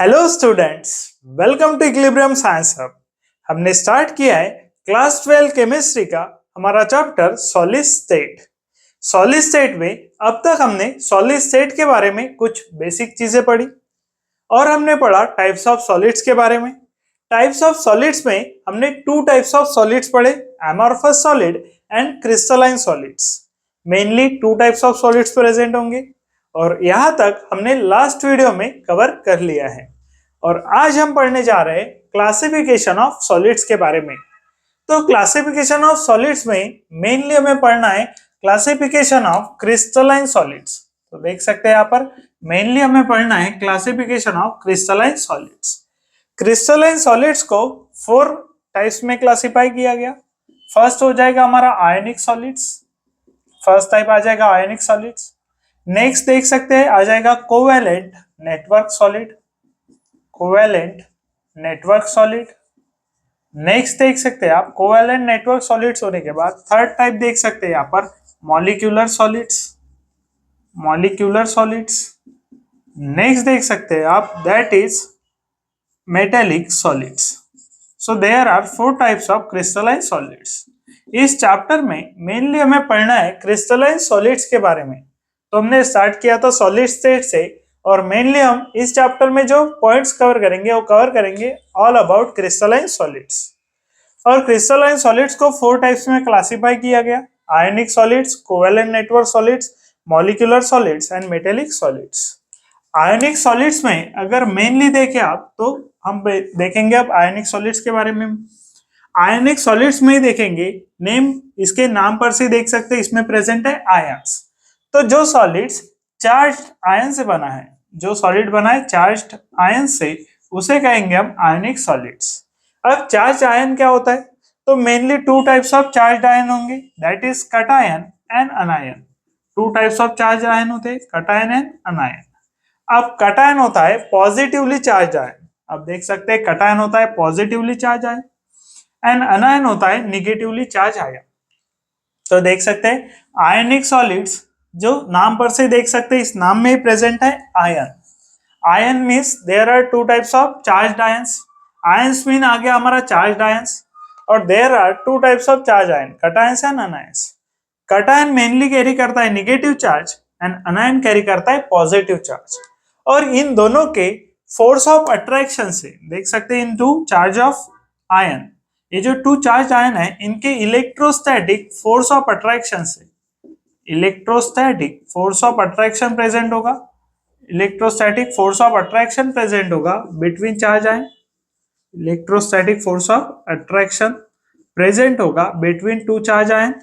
Hello students, welcome to equilibrium science hub. हमने start किया है क्लास 12 केमिस्ट्री का हमारा chapter solid state. Solid state में अब तक हमने सॉलिड स्टेट के बारे में कुछ बेसिक चीजें पढ़ी और हमने पढ़ा टाइप्स ऑफ सॉलिड्स के बारे में। टाइप्स ऑफ सॉलिड्स में हमने टू टाइप्स ऑफ सॉलिड्स पढ़े, amorphous solid and crystalline solids. Mainly two types of solids present होंगे और यहाँ तक हमने लास्ट वीडियो में कवर कर लिया है। और आज हम पढ़ने जा रहे हैं क्लासिफिकेशन ऑफ सॉलिड्स के बारे में। तो क्लासिफिकेशन ऑफ सॉलिड्स में मेनली हमें पढ़ना है क्लासिफिकेशन ऑफ क्रिस्टलाइन सॉलिड्स। तो देख सकते हैं यहाँ पर मेनली हमें पढ़ना है classification of crystalline solids. Crystalline solids को 4 टाइप्स में क्लासिफाई किया गया। फर्स्ट हो जाएगा हमारा आयनिक सॉलिड्स, फर्स्ट टाइप आ जाएगा आयनिक सॉलिड्स। नेक्स्ट देख सकते हैं आ जाएगा covalent network solid, covalent network solid. Next देख सकते हैं आप कोवेलेंट नेटवर्क सॉलिड्स होने के बाद थर्ड टाइप देख सकते हैं यहाँ पर molecular solids, molecular solids. Next देख सकते हैं आप that is metallic solids. So there are 4 types of crystalline solids. इस चैप्टर में मेनली हमें पढ़ना है क्रिस्टलाइन सॉलिड्स के बारे में। तो हमने स्टार्ट किया था सॉलिड स्टेट से और मेनली हम इस चैप्टर में जो पॉइंट्स कवर करेंगे वो कवर करेंगे ऑल अबाउट क्रिस्टलाइन सॉलिड्स। और क्रिस्टलाइन सॉलिड्स को 4 टाइप्स में क्लासिफाई किया गया, आयनिक solids, covalent network solids, molecular solids and metallic solids. Ionic solids में अगर मेनली देखें आप तो हम देखेंगे अब आयनिक सॉलिड्स के बारे में। आयनिक सॉलिड्स में ही देखेंगे, नेम इसके नाम पर से देख सकते हैं इसमें प्रेजेंट है आयंस। तो जो सॉलिड्स चार्ज्ड आयन से बना है, जो सॉलिड बना है चार्ज्ड आयन से, उसे कहेंगे हम आयनिक सॉलिड्स। अब चार्ज आयन क्या होता है? तो mainly 2 types of charged ion होंगे, that is cation and anion. 2 types of charge ion होते हैं, कटायन एंड अनायन। अब कटायन होता है पॉजिटिवली चार्ज आयन, अब देख सकते हैं कटायन होता है पॉजिटिवली चार्ज आयन एंड अनायन होता है निगेटिवली चार्ज आयन। तो देख सकते हैं आयनिक सॉलिड्स जो नाम पर से देख सकते हैं इस नाम में ही प्रेजेंट है ion. Ion means there are 2 types of charged ions. Ions mean आ गया हमारा चार्ज्ड आयंस और there are 2 types of charge ion, cations and anions. Cation mainly carry करता है negative charge and anion carry करता है positive charge. और इन दोनों के फोर्स ऑफ अट्रैक्शन से देख सकते हैं इन 2 चार्ज ऑफ आयन, ये जो 2 चार्ज आयन है इनके इलेक्ट्रोस्टैटिक फोर्स ऑफ अट्रैक्शन से, electrostatic force of attraction present होगा, electrostatic force of attraction present होगा between charge ion, electrostatic force of attraction present होगा बिटवीन 2 चार्ज आयन।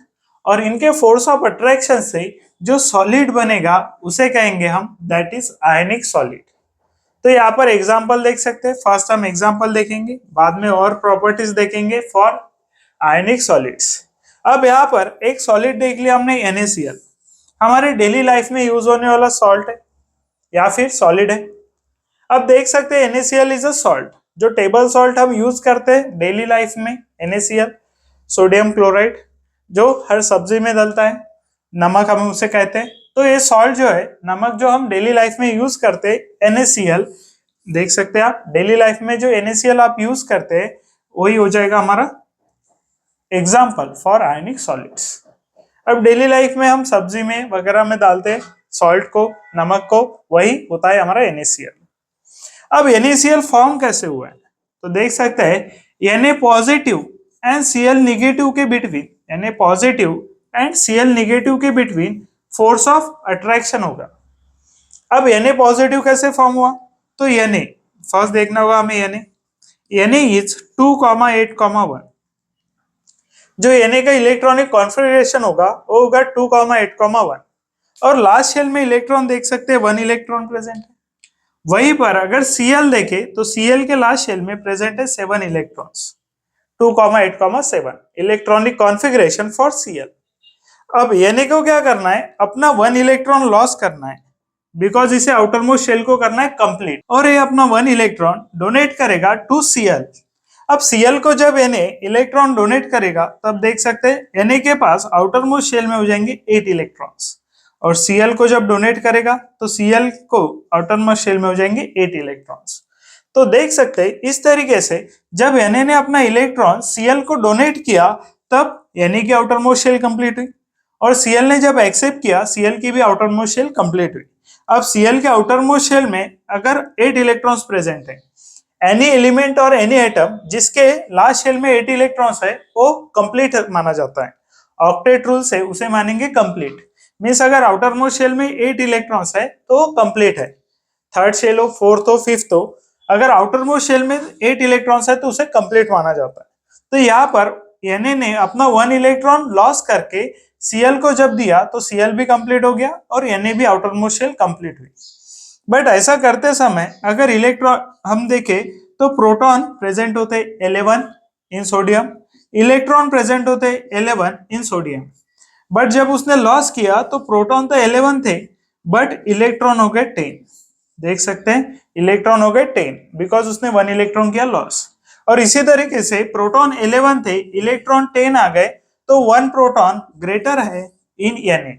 और इनके फोर्स ऑफ अट्रैक्शन से जो सॉलिड बनेगा उसे कहेंगे हम दैट इज आयनिक सॉलिड। तो यहाँ पर एग्जांपल देख सकते हैं, फर्स्ट हम एग्जांपल देखेंगे, बाद में और प्रॉपर्टीज देखेंगे फॉर आयनिक सॉलिड्स। अब यहाँ पर एक सॉलिड देख लिया हमने NaCl, हमारे डेली लाइफ में यूज होने वाला सॉल्ट है या फिर सॉलिड है। अब देख सकते हैं NaCl इज अ सॉल्ट, जो टेबल सॉल्ट हम यूज करते हैं डेली लाइफ में, NaCl सोडियम क्लोराइड जो हर सब्जी में डलता है, नमक हम उसे कहते हैं। तो ये सॉल्ट जो है, नमक जो हम डेली लाइफ में यूज करते हैं NaCl, देख सकते हैं आप डेली लाइफ में जो NaCl आप यूज करते हैं वही हो जाएगा हमारा एग्जाम्पल फॉर आयनिक सॉलिड्स। अब डेली लाइफ में हम सब्जी में वगैरह में डालते हैं सॉल्ट को, नमक को, वही होता है हमारा NaCl। अब NaCl फॉर्म कैसे हुआ है? तो देख सकते हैं Na positive and Cl negative के between, Na positive and Cl negative के बिटवीन फोर्स ऑफ अट्रैक्शन होगा। अब Na पॉजिटिव कैसे फॉर्म हुआ? तो Na फर्स्ट देखना होगा हमें, Na इज 2,8,1। जो Na का इलेक्ट्रॉनिक कॉन्फिगरेशन होगा वो होगा 2,8,1 और लास्ट शेल में इलेक्ट्रॉन देख सकते हैं 1 इलेक्ट्रॉन प्रेजेंट है। वहीं पर अगर Cl देखे तो Cl के लास्ट शेल में प्रेजेंट है 7 electrons, 2,8,7 electronic configuration for Cl। अब Na को क्या करना है? अपना 1 इलेक्ट्रॉन लॉस करना है, बिकॉज इसे आउटर मोस्ट शेल को करना है कंप्लीट, और ये अपना 1 इलेक्ट्रॉन डोनेट करेगा टू Cl। अब Cl को जब Na इलेक्ट्रॉन डोनेट करेगा तब देख सकते हैं Na के पास आउटर मोस्ट शेल में हो जाएंगे 8 इलेक्ट्रॉन्स, और Cl को जब डोनेट करेगा तो Cl को आउटर मोस्ट शेल में हो जाएंगे 8 इलेक्ट्रॉन्स। तो देख सकते हैं इस तरीके से जब Na ने अपना इलेक्ट्रॉन Cl को डोनेट किया तब Na की आउटर मोस्ट शेल कंप्लीट हुई, और Cl ने जब एक्सेप्ट किया Cl की भी आउटर मोस्ट शेल कंप्लीट हुई। अब Cl के आउटर मोस्ट शेल में अगर 8 इलेक्ट्रॉन्स प्रेजेंट है, एनी एलिमेंट और एनी एटम जिसके लास्ट शेल में 8 इलेक्ट्रॉन्स है वो कंप्लीट माना जाता है। ऑक्टेट रूल से उसे मानेंगे कंप्लीट। मीन्स अगर आउटर मोस्ट शेल में 8 इलेक्ट्रॉन्स है तो कंप्लीट है। थर्ड शेल हो, फोर्थ हो, फिफ्थ हो, अगर आउटर मोस्ट शेल में 8 इलेक्ट्रॉन्स है तो उसे कंप्लीट माना जाता है। तो यहाँ पर Na ने अपना 1 इलेक्ट्रॉन लॉस करके Cl को जब दिया तो Cl भी कंप्लीट हो गया और Na भी आउटर मोस्ट शेल कंप्लीट हुई। बट ऐसा करते समय अगर इलेक्ट्रॉन हम देखें तो प्रोटॉन प्रेजेंट होते 11 इन सोडियम, इलेक्ट्रॉन प्रेजेंट होते 11 इन सोडियम। बट जब उसने लॉस किया तो प्रोटॉन तो 11 थे बट इलेक्ट्रॉन हो गए 10। देख सकते हैं इलेक्ट्रॉन हो गए 10 बिकॉज उसने 1 इलेक्ट्रॉन किया लॉस। और इसी तरीके से प्रोटॉन 11 थे, इलेक्ट्रॉन 10 आ गए तो 1 प्रोटॉन ग्रेटर है इन Na।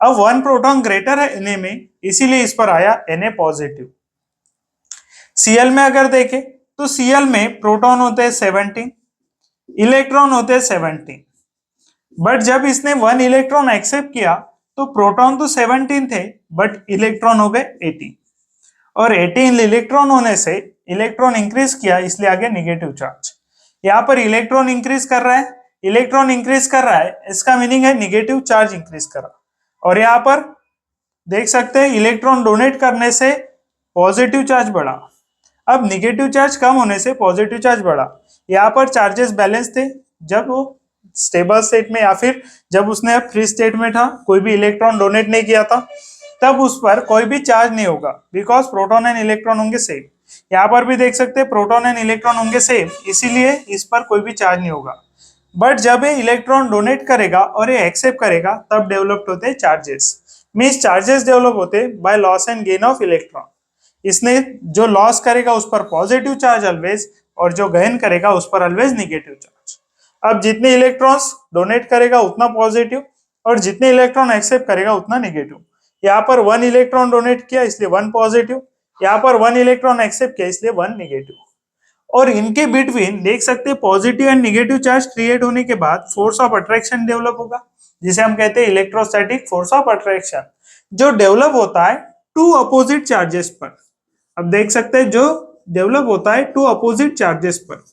अब 1 प्रोटॉन ग्रेटर है Na में, इसीलिए इस पर आया Na पॉजिटिव। Cl में अगर देखें तो Cl में प्रोटॉन होते हैं 17, इलेक्ट्रॉन होते हैं 17। बट जब इसने 1 इलेक्ट्रॉन एक्सेप्ट किया तो प्रोटॉन तो 17 थे बट इलेक्ट्रॉन हो गए 18, और 18 इलेक्ट्रॉन होने से इलेक्ट्रॉन इंक्रीज किया इसलिए आगे निगेटिव चार्ज। यहाँ पर इलेक्ट्रॉन इंक्रीज कर रहा है, इलेक्ट्रॉन इंक्रीज कर रहा है, इसका मीनिंग है निगेटिव चार्ज इंक्रीज करा। और यहाँ पर देख सकते हैं इलेक्ट्रॉन डोनेट करने से पॉजिटिव चार्ज बढ़ा, अब निगेटिव चार्ज कम होने से पॉजिटिव चार्ज बढ़ा। यहाँ पर चार्जेस बैलेंस थे जब वो स्टेबल स्टेट में या फिर जब उसने फ्री स्टेट में था, कोई भी इलेक्ट्रॉन डोनेट नहीं किया था, तब उस पर कोई भी चार्ज नहीं होगा बिकॉज प्रोटॉन एंड इलेक्ट्रॉन होंगे सेम। यहाँ पर भी देख सकते हैं प्रोटॉन एंड इलेक्ट्रॉन होंगे सेम, इसीलिए इस पर कोई भी चार्ज नहीं होगा। बट जब ये इलेक्ट्रॉन डोनेट करेगा और ये एक्सेप्ट करेगा तब डेवलप्ड होते हैं चार्जेस। मीन्स चार्जेस डेवलप होते हैं by loss and gain of electron. इसने जो लॉस करेगा उस पर पॉजिटिव चार्ज ऑलवेज, और जो गेन करेगा उस पर ऑलवेज निगेटिव चार्ज। अब जितने इलेक्ट्रॉन्स डोनेट करेगा उतना पॉजिटिव, और जितने इलेक्ट्रॉन एक्सेप्ट करेगा उतना निगेटिव। यहाँ पर 1 इलेक्ट्रॉन डोनेट किया इसलिए 1 पॉजिटिव, यहाँ पर 1 इलेक्ट्रॉन एक्सेप्ट किया इसलिए 1 निगेटिव। और इनके बिटवीन देख सकते हैं positive and negative charge create होने के बाद फोर्स ऑफ अट्रैक्शन डेवलप होगा, जिसे हम कहते हैं इलेक्ट्रोस्टैटिक फोर्स ऑफ अट्रैक्शन, जो डेवलप होता है 2 अपोजिट चार्जेस पर। अब देख सकते हैं जो डेवलप होता है 2 अपोजिट चार्जेस पर,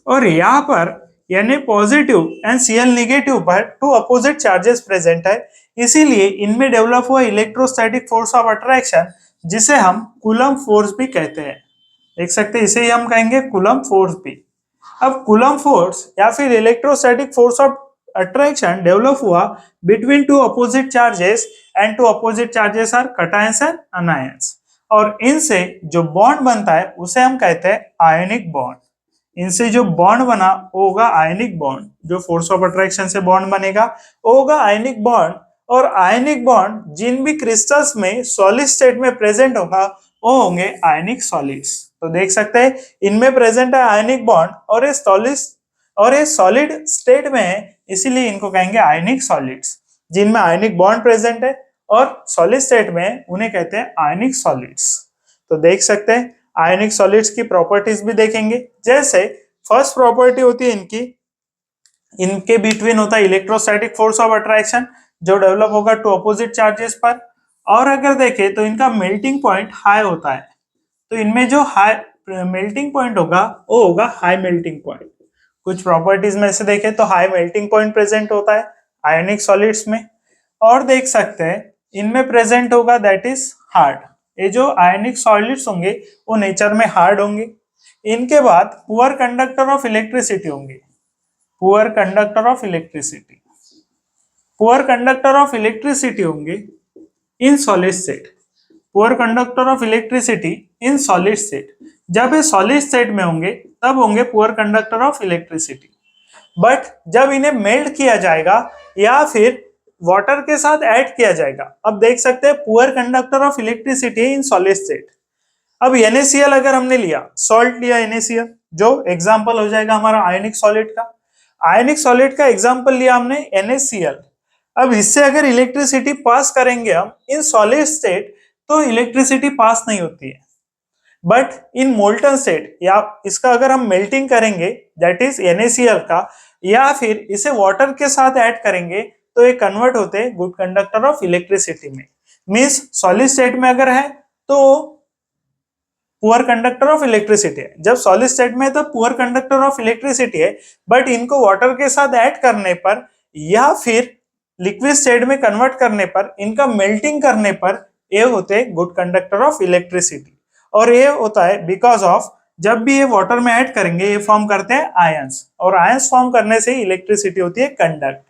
और यहाँ पर यानी पॉजिटिव एंड Cl नेगेटिव पर 2 अपोजिट चार्जेस प्रेजेंट है, इसीलिए इनमें डेवलप हुआ इलेक्ट्रोस्टैटिक फोर्स ऑफ अट्रैक्शन, जिसे हम कूलम फोर्स भी कहते हैं। देख सकते हैं इसे ही हम कहेंगे कूलम फोर्स भी। अब कूलम फोर्स या फिर electrostatic force of attraction develop हुआ between 2 opposite charges, and 2 opposite charges are cations and anions, और इनसे जो बॉन्ड बनता है उसे हम कहते हैं आयनिक बॉन्ड। इनसे जो बॉन्ड बना वो होगा आयनिक बॉन्ड, जो फोर्स ऑफ अट्रैक्शन से बॉन्ड बनेगा वो होगा आयनिक बॉन्ड। और आयनिक बॉन्ड जिन भी क्रिस्टल्स में सॉलिड स्टेट में प्रेजेंट होगा वो होंगे आयनिक सॉलिड्स। तो देख सकते हैं इनमें प्रेजेंट है आयनिक बॉन्ड, और ये सॉलिड स्टेट में है, इसीलिए इनको कहेंगे आयनिक सॉलिड्स। जिनमें आयनिक बॉन्ड प्रेजेंट है और सॉलिड स्टेट में उन्हें कहते हैं आयनिक सॉलिड्स। तो देख सकते हैं आयनिक सॉलिड्स की प्रॉपर्टीज भी देखेंगे। जैसे फर्स्ट प्रॉपर्टी होती है इनके बिटवीन होता है इलेक्ट्रोस्टैटिक फोर्स ऑफ अट्रैक्शन, जो डेवलप होगा 2 अपोजिट चार्जेस पर। और अगर देखें तो इनका मेल्टिंग पॉइंट हाई होता है, तो इनमें जो हाई मेल्टिंग पॉइंट होगा वो होगा हाई मेल्टिंग पॉइंट। कुछ प्रॉपर्टीज में से देखें तो हाई मेल्टिंग पॉइंट प्रेजेंट होता है आयनिक सॉलिड्स में। और देख सकते हैं इनमें प्रेजेंट होगा दैट इज हार्ड। ये जो आयनिक सॉलिड्स होंगे वो नेचर में हार्ड होंगे। इनके बाद पुअर कंडक्टर ऑफ इलेक्ट्रिसिटी होंगे, poor conductor of electricity, poor conductor of electricity होंगे in solid state, poor conductor of electricity in solid state. जब ये सॉलिड स्टेट में होंगे तब होंगे poor conductor of electricity. But जब इन्हें मेल्ट किया जाएगा या फिर वाटर के साथ ऐड किया जाएगा, अब देख सकते हैं poor conductor of electricity in solid state. अब NaCl अगर हमने लिया, सॉल्ट लिया NaCl, जो एग्जांपल हो जाएगा हमारा आयनिक सॉलिड का। आयनिक सॉलिड का एग्जांपल लिया हमने NaCl। अब इससे अगर इलेक्ट्रिसिटी पास करेंगे हम इन सॉलिड स्टेट तो इलेक्ट्रिसिटी पास नहीं होती है। बट इन मोल्टन स्टेट या इसका अगर हम मेल्टिंग करेंगे दैट इज NaCl का, या फिर इसे वाटर के साथ ऐड करेंगे तो ये कन्वर्ट होते हैं गुड कंडक्टर ऑफ इलेक्ट्रिसिटी में। मींस सॉलिड स्टेट में अगर है तो पुअर कंडक्टर ऑफ इलेक्ट्रिसिटी है, जब सॉलिड स्टेट में है तो पुअर कंडक्टर ऑफ इलेक्ट्रिसिटी है, बट इनको वाटर के साथ ऐड करने पर या फिर लिक्विड स्टेट में कन्वर्ट करने पर, इनका मेल्टिंग करने पर ये होते हैं गुड कंडक्टर ऑफ इलेक्ट्रिसिटी। और ये होता है बिकॉज ऑफ जब भी ये वाटर में ऐड करेंगे ये फॉर्म करते हैं आयंस, और आयंस फॉर्म करने से इलेक्ट्रिसिटी होती है कंडक्ट।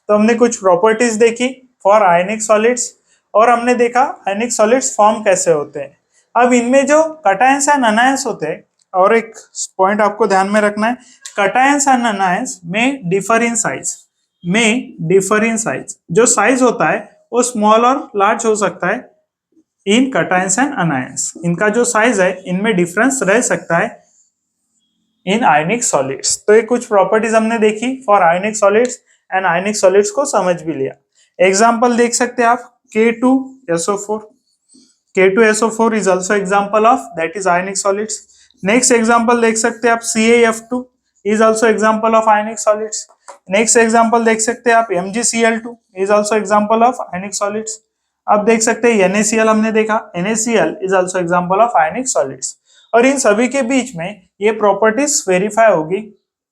तो हमने कुछ प्रॉपर्टीज देखी फॉर आयनिक सॉलिड्स, और हमने देखा आयनिक सॉलिड्स फॉर्म कैसे होते हैं। अब इनमें जो कटायंस एंड अनायंस होते हैं, और एक पॉइंट आपको ध्यान में रखना है, कटायंस एंड अनायंस में डिफर इन साइज, जो साइज होता है वो स्मॉल और लार्ज हो सकता है इन कटायंस एंड अनायंस। इनका जो साइज है इनमें डिफरेंस रह सकता है इन आयनिक सॉलिड्स। तो ये कुछ प्रॉपर्टीज हमने देखी for ionic solids and ionic solids को समझ भी लिया। एग्जांपल देख सकते हैं आप K2SO4, K2SO4 is also example of that is ionic solids. Next example देख सकते हैं आप CaF2 is also example of ionic solids. Next example देख सकते हैं आप MgCl2 is also example of ionic solids. अब देख सकते हैं NaCl हमने देखा, NaCl is also example of ionic solids. और इन सभी के बीच में ये प्रॉपर्टीज वेरीफाई होगी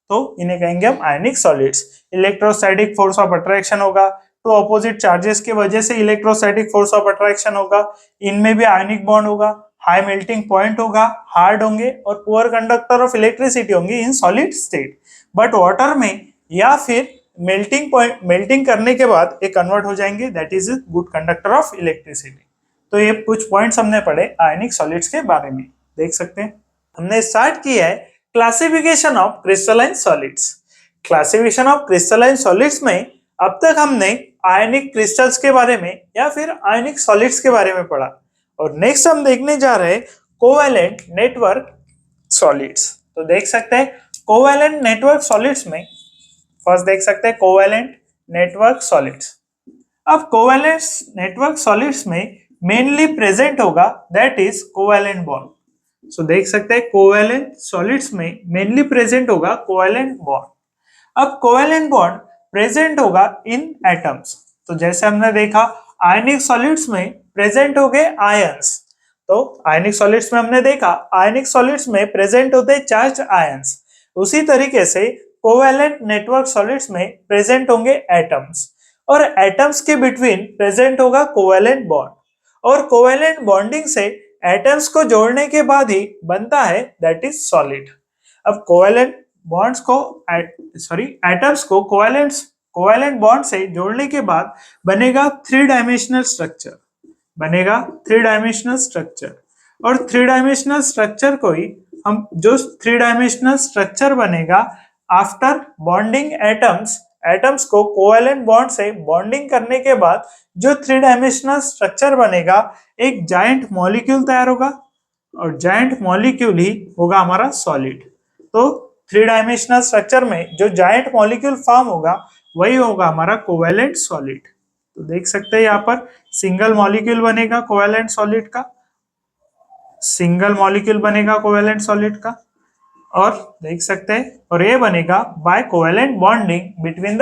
तो इन्हें कहेंगे हम ionic solids. Electrostatic force of attraction होगा, तो ऑपोजिट चार्जेस के वजह से इलेक्ट्रोस्टैटिक फोर्स ऑफ अट्रैक्शन होगा, इनमें भी आयनिक बॉन्ड होगा, हाई मेल्टिंग पॉइंट होगा, हार्ड होंगे और पुअर कंडक्टर ऑफ इलेक्ट्रिसिटी होंगे in solid state. But water में या फिर मेल्टिंग करने के बाद ये कन्वर्ट हो जाएंगे that is good conductor of electricity. तो ये कुछ पॉइंट्स हमने पढ़े आयनिक सॉलिड्स के बारे में, देख सकते हैं। हमने स्टार्ट किया है classification of crystalline solids. Classification of crystalline solids में अब तक हमने आयनिक क्रिस्टल्स के बारे में या फिर आयनिक सॉलिड्स के बारे में पढ़ा, और नेक्स्ट हम देखने जा रहे हैं कोवैलेंट नेटवर्क सॉलिड्स। तो देख सकते हैं कोवैलेंट नेटवर्क सॉलिड्स में फर्स्ट देख सकते हैं कोवैलेंट नेटवर्क सॉलिड्स। अब कोवैलेंट नेटवर्क सॉलिड्स में मेनली प्रेजेंट होगा दैट इज कोवैलेंट बॉन्ड। सो देख सकते हैं कोवैलेंट सॉलिड्स में मेनली प्रेजेंट होगा कोवैलेंट बॉन्ड। अब कोवैलेंट बॉन्ड प्रेजेंट होगा इन एटम्स। तो जैसे हमने देखा आयनिक सॉलिड्स में प्रेजेंट हो गए आयंस, तो आयनिक सॉलिड्स में हमने देखा आयनिक सॉलिड्स में प्रेजेंट होते हैं चार्ज्ड आयंस। उसी तरीके से कोवैलेंट नेटवर्क सॉलिड्स में प्रेजेंट होंगे एटम्स, और एटम्स के बिटवीन प्रेजेंट होगा कोवैलेंट बॉन्ड, और कोवैलेंट बॉन्डिंग से एटम्स को जोड़ने के बाद ही बनता है दैट इज सॉलिड। अब कोवैलेंट बॉन्ड्स को एटम्स को कोवैलेंट बॉन्ड से जोड़ने के बाद बनेगा थ्री डायमेंशनल स्ट्रक्चर, और थ्री डायमेंशनल स्ट्रक्चर को ही हम जो थ्री डायमेंशनल स्ट्रक्चर बनेगा आफ्टर बॉन्डिंग एटम्स को कोवैलेंट बॉन्ड से बॉन्डिंग करने के बाद जो थ्री डायमेंशनल स्ट्रक्चर बनेगा एक जायंट मॉलिक्यूल तैयार होगा, और जायंट मॉलिक्यूल ही होगा हमारा सॉलिड। तो थ्री डायमेंशनल स्ट्रक्चर में जो जायंट मॉलिक्यूल फॉर्म होगा वही होगा हमारा कोवैलेंट सॉलिड। तो देख सकते हैं यहाँ पर सिंगल मॉलिक्यूल बनेगा कोवैलेंट सॉलिड का, और देख सकते हैं और ये बनेगा by covalent bonding between the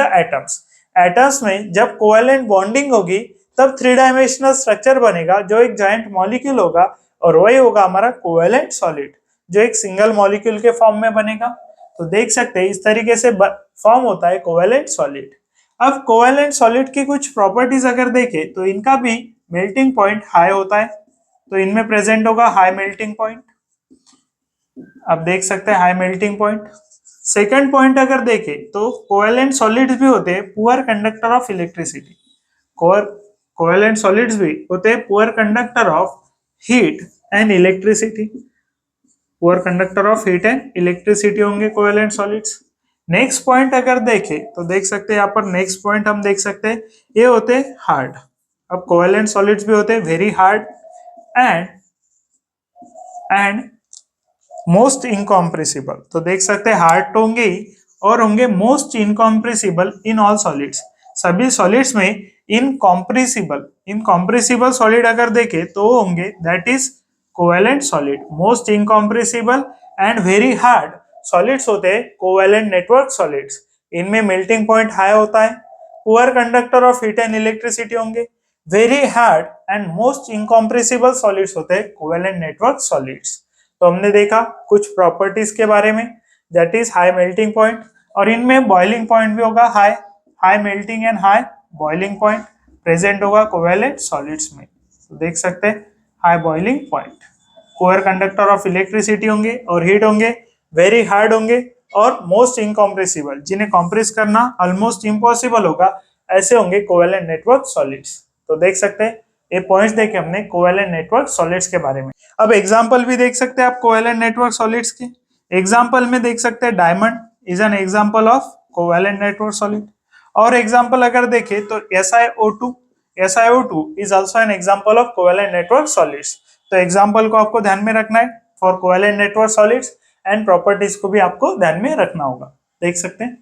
atoms में जब कोवैलेंट बॉन्डिंग होगी तब थ्री डायमेंशनल स्ट्रक्चर बनेगा जो एक जायंट मॉलिक्यूल होगा, और वही होगा हमारा कोवैलेंट सॉलिड जो एक सिंगल मॉलिक्यूल के फॉर्म में बनेगा। तो देख सकते हैं इस तरीके से फॉर्म होता है कोवैलेंट सॉलिड। अब कोवैलेंट सॉलिड की कुछ प्रॉपर्टीज अगर देखें तो इनका भी मेल्टिंग पॉइंट हाई होता है, तो इनमें प्रेजेंट होगा हाई मेल्टिंग पॉइंट। अब देख सकते हैं high melting point. Second point अगर देखें तो कोवैलेंट सॉलिड्स भी होते हैं poor conductor of electricity. Covalent solids भी होते हैं poor conductor of heat and electricity. होंगे कोवैलेंट सॉलिड्स। नेक्स्ट पॉइंट अगर देखें तो देख सकते हैं यहाँ पर नेक्स्ट पॉइंट हम देख सकते हैं ये होते हैं हार्ड। अब कोवैलेंट सॉलिड्स भी होते हैं very hard and most incompressible. तो देख सकते हैं हार्ड तो होंगे ही और होंगे most incompressible in all solids. सभी सॉलिड्स में इनकॉम्प्रेसिबल सॉलिड अगर देखें तो होंगे that is covalent solid. Most incompressible and very hard solids होते हैं कोवेलेंट नेटवर्क सॉलिड्स। इनमें मेल्टिंग पॉइंट हाई होता है, poor conductor of heat and electricity होंगे, very hard and most incompressible solids होते हैं कोवेलेंट नेटवर्क सॉलिड्स। तो हमने देखा कुछ प्रॉपर्टीज के बारे में, that is high melting point, और इनमें बॉइलिंग पॉइंट भी होगा high, high melting and high boiling point present होगा कोवेलेंट सॉलिड्स में। तो देख सकते हैं high boiling point, poor conductor of electricity होंगे और हीट होंगे, वेरी हार्ड होंगे और मोस्ट इनकॉम्प्रेसिबल, जिन्हें कॉम्प्रेस करना ऑलमोस्ट इम्पॉसिबल होगा, ऐसे होंगे कोवेलेंट नेटवर्क सॉलिड्स। तो देख सकते हैं ये पॉइंट्स देखे हमने कोवेलेंट नेटवर्क सॉलिड्स के बारे में। अब एग्जांपल भी देख सकते हैं आप कोवेलेंट नेटवर्क सॉलिड्स के। एग्जांपल में देख सकते हैं diamond is an example of covalent network solid. और एग्जांपल अगर देखें तो SiO2 is also an example of covalent network solids. तो एग्जांपल को आपको ध्यान में रखना है for covalent network solids and properties को भी आपको ध्यान में रखना होगा। देख सकते हैं